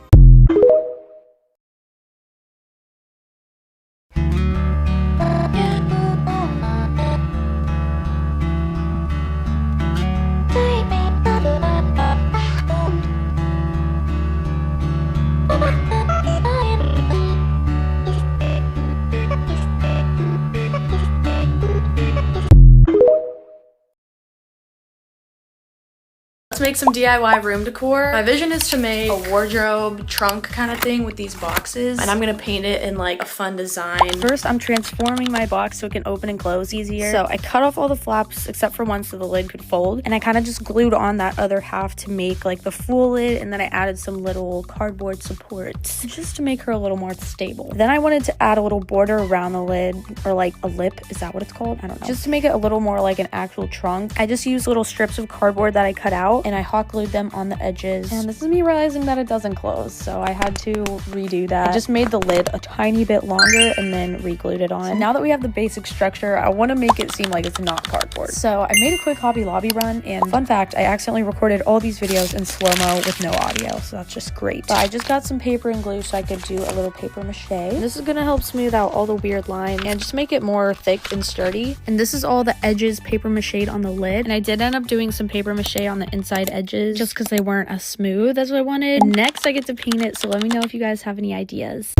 Let's make some DIY room decor. My vision is to make a wardrobe trunk kind of thing with these boxes, and I'm gonna paint it in like a fun design. First, I'm transforming my box so it can open and close easier. So I cut off all the flaps except for one so the lid could fold, and I kind of just glued on that other half to make like the full lid, and then I added some little cardboard supports just to make her a little more stable. Then I wanted to add a little border around the lid, or like a lip, is that what it's called? I don't know. Just to make it a little more like an actual trunk. I just used little strips of cardboard that I cut out, and I hot glued them on the edges. And this is me realizing that it doesn't close, so I had to redo that. I just made the lid a tiny bit longer and then re-glued it on. So now that we have the basic structure, I want to make it seem like it's not cardboard. So I made a quick Hobby Lobby run, and fun fact, I accidentally recorded all these videos in slow-mo with no audio, so that's just great. But I just got some paper and glue so I could do a little paper mache. This is gonna help smooth out all the weird lines and just make it more thick and sturdy. And this is all the edges paper mache'd on the lid, and I did end up doing some paper mache on the inside side edges just because they weren't as smooth as I wanted. Next, I get to paint it, so let me know if you guys have any ideas.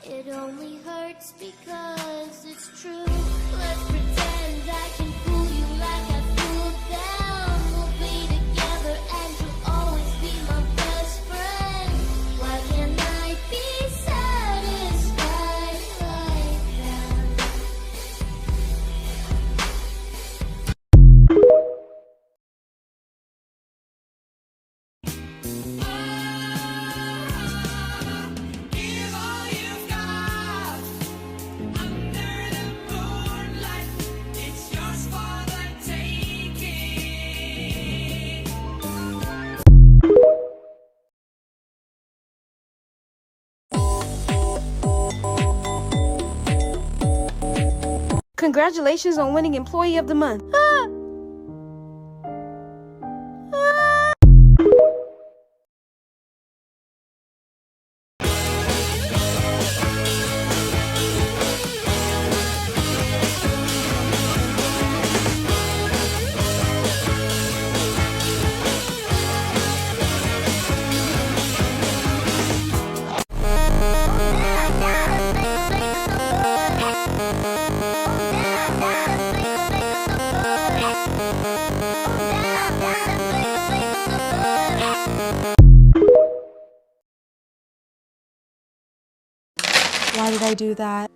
It only hurts because it's true. Let's pretend I can fool you like I fooled them. We'll be together and you'll always be my best friend. Why can't I be satisfied like that? Congratulations on winning Employee of the Month. Why did I do that?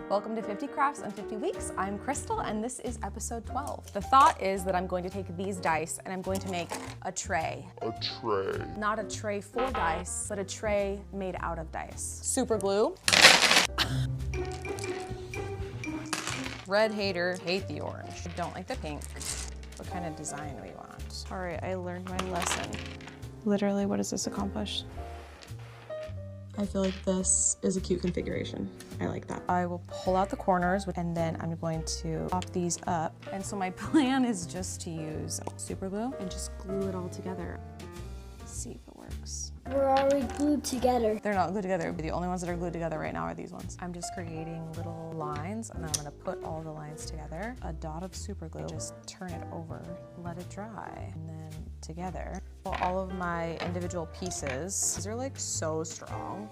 Welcome to 50 Crafts in 50 Weeks. I'm Crystal and this is episode 12. The thought is that I'm going to take these dice and I'm going to make a tray. A tray. Not a tray for dice, but a tray made out of dice. Super glue. Red hater, hate the orange. Don't like the pink. What kind of design do we want? All right, I learned my lesson. Literally, what does this accomplish? I feel like this is a cute configuration. I like that. I will pull out the corners and then I'm going to pop these up. And so my plan is just to use super glue and just glue it all together. See if it works. We're already glued together. They're not glued together. The only ones that are glued together right now are these ones. I'm just creating little lines and then I'm gonna put all the lines together. A dot of super glue, just turn it over, let it dry, and then together. All of my individual pieces, these are like so strong.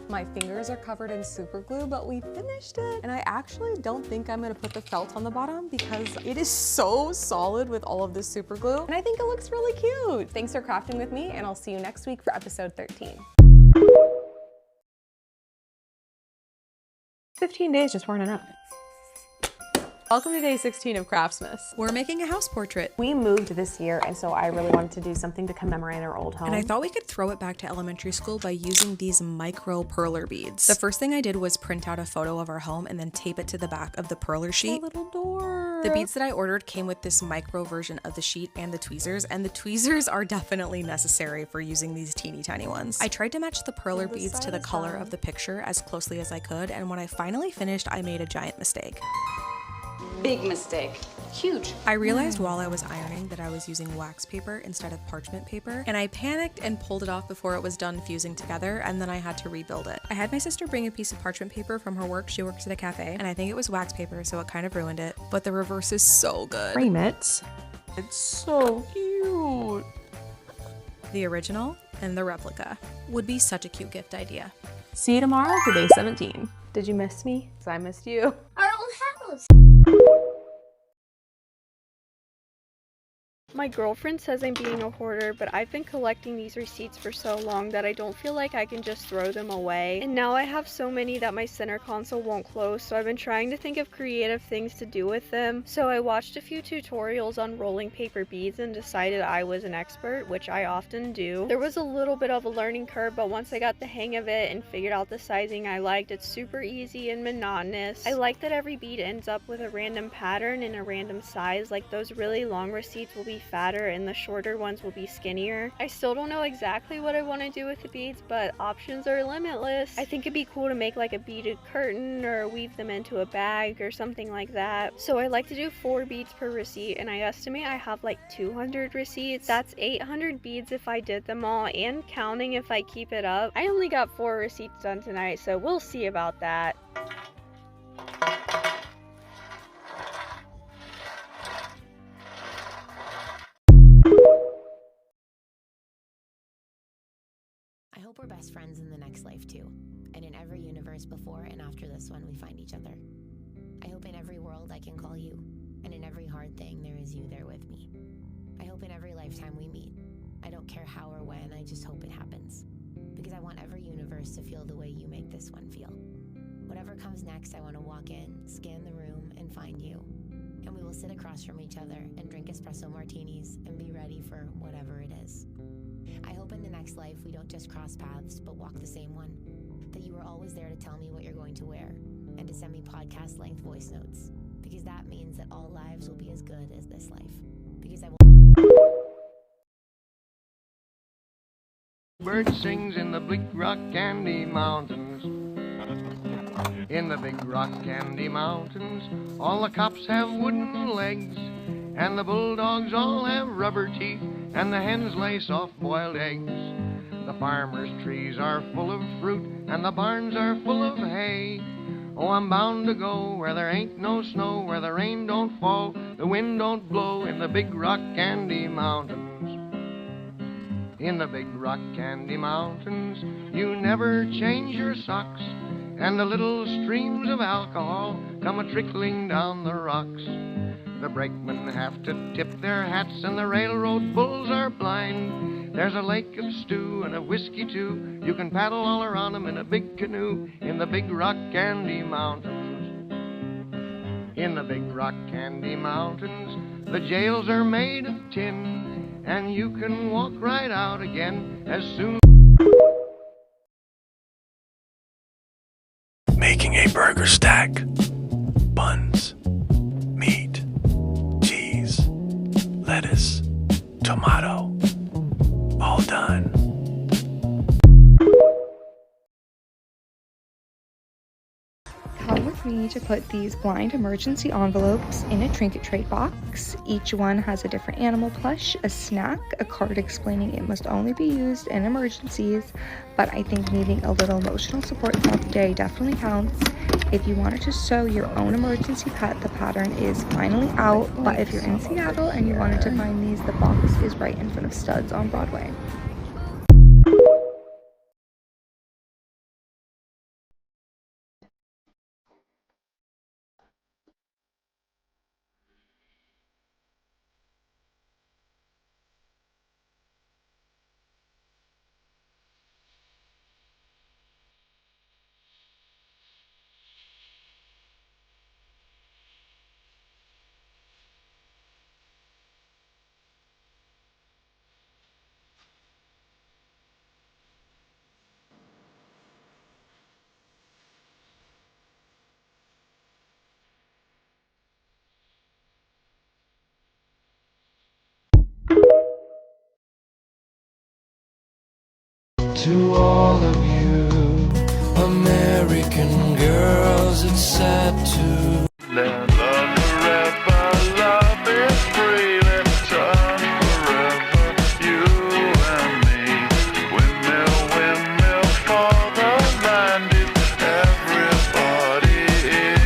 My fingers are covered in super glue, but we finished it. And I actually don't think I'm gonna put the felt on the bottom because it is so solid with all of this super glue. And I think it looks really cute. Thanks for crafting with me and I'll see you next week for episode 13. 15 days just weren't enough. Welcome to day 16 of Craftsmas. We're making a house portrait. We moved this year, and so I really wanted to do something to commemorate our old home. And I thought we could throw it back to elementary school by using these micro perler beads. The first thing I did was print out a photo of our home and then tape it to the back of the perler sheet. A little door. The beads that I ordered came with this micro version of the sheet and the tweezers, and the tweezers are definitely necessary for using these teeny tiny ones. I tried to match the perler beads to the color of the picture as closely as I could, and when I finally finished, I made a giant mistake. Big mistake. Huge. I realized while I was ironing that I was using wax paper instead of parchment paper, and I panicked and pulled it off before it was done fusing together, and then I had to rebuild it. I had my sister bring a piece of parchment paper from her work. She works at a cafe, and I think it was wax paper, so it kind of ruined it, but the reverse is so good. Frame it. It's so cute. The original and the replica would be such a cute gift idea. See you tomorrow for day 17. Did you miss me? 'Cause I missed you. Our old house. My girlfriend says I'm being a hoarder, but I've been collecting these receipts for so long that I don't feel like I can just throw them away. And now I have so many that my center console won't close, so I've been trying to think of creative things to do with them. So I watched a few tutorials on rolling paper beads and decided I was an expert, which I often do. There was a little bit of a learning curve, but once I got the hang of it and figured out the sizing I liked, it's super easy and monotonous. I like that every bead ends up with a random pattern and a random size. Like those really long receipts will be fatter and the shorter ones will be skinnier. I still don't know exactly what I want to do with the beads, but options are limitless. I think it'd be cool to make like a beaded curtain or weave them into a bag or something like that. So I like to do 4 beads per receipt, and I estimate I have like 200 receipts. That's 800 beads if I did them all and counting if I keep it up. I only got 4 receipts done tonight, so we'll see about that. I hope we're best friends in the next life too, and in every universe before and after this one we find each other. I hope in every world I can call you, and in every hard thing there is you there with me. I hope in every lifetime we meet. I don't care how or when, I just hope it happens. Because I want every universe to feel the way you make this one feel. Whatever comes next, I want to walk in, scan the room, and find you. And we will sit across from each other and drink espresso martinis and be ready for whatever it is. I hope in the next life we don't just cross paths, but walk the same one. That you are always there to tell me what you're going to wear, and to send me podcast-length voice notes. Because that means that all lives will be as good as this life. Because I will... Bird sings in the Big Rock Candy Mountains. In the Big Rock Candy Mountains, all the cops have wooden legs, and the bulldogs all have rubber teeth, and the hens lay soft-boiled eggs. The farmers' trees are full of fruit, and the barns are full of hay. Oh, I'm bound to go where there ain't no snow, where the rain don't fall, the wind don't blow, in the Big Rock Candy Mountains. In the Big Rock Candy Mountains, you never change your socks, and the little streams of alcohol come a-trickling down the rocks. The brakemen have to tip their hats, and the railroad bulls are blind. There's a lake of stew and of whiskey too. You can paddle all around 'em in a big canoe in the Big Rock Candy Mountains. In the Big Rock Candy Mountains, the jails are made of tin, and you can walk right out again as soon. Making a burger stack. Buns, meat, cheese, lettuce, tomato. All done. Come with me to put these blind emergency envelopes in a trinket trade box. Each one has a different animal plush, a snack, a card explaining it must only be used in emergencies, but I think needing a little emotional support throughout the day definitely counts. If you wanted to sew your own emergency pet, the pattern is finally out, but if you're in Seattle and you wanted to find these, the box is right in front of Studs on Broadway. To all of you American girls, it's sad to let love forever, love is free, let's turn forever, you and me. Windmill, windmill for the land, it's everybody in.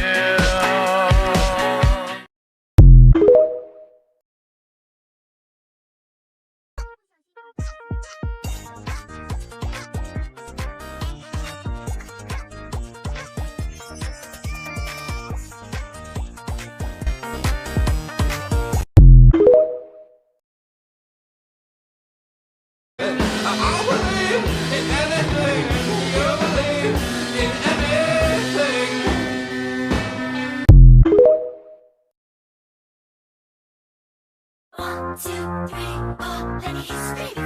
One, two, three, four, let me hear you scream.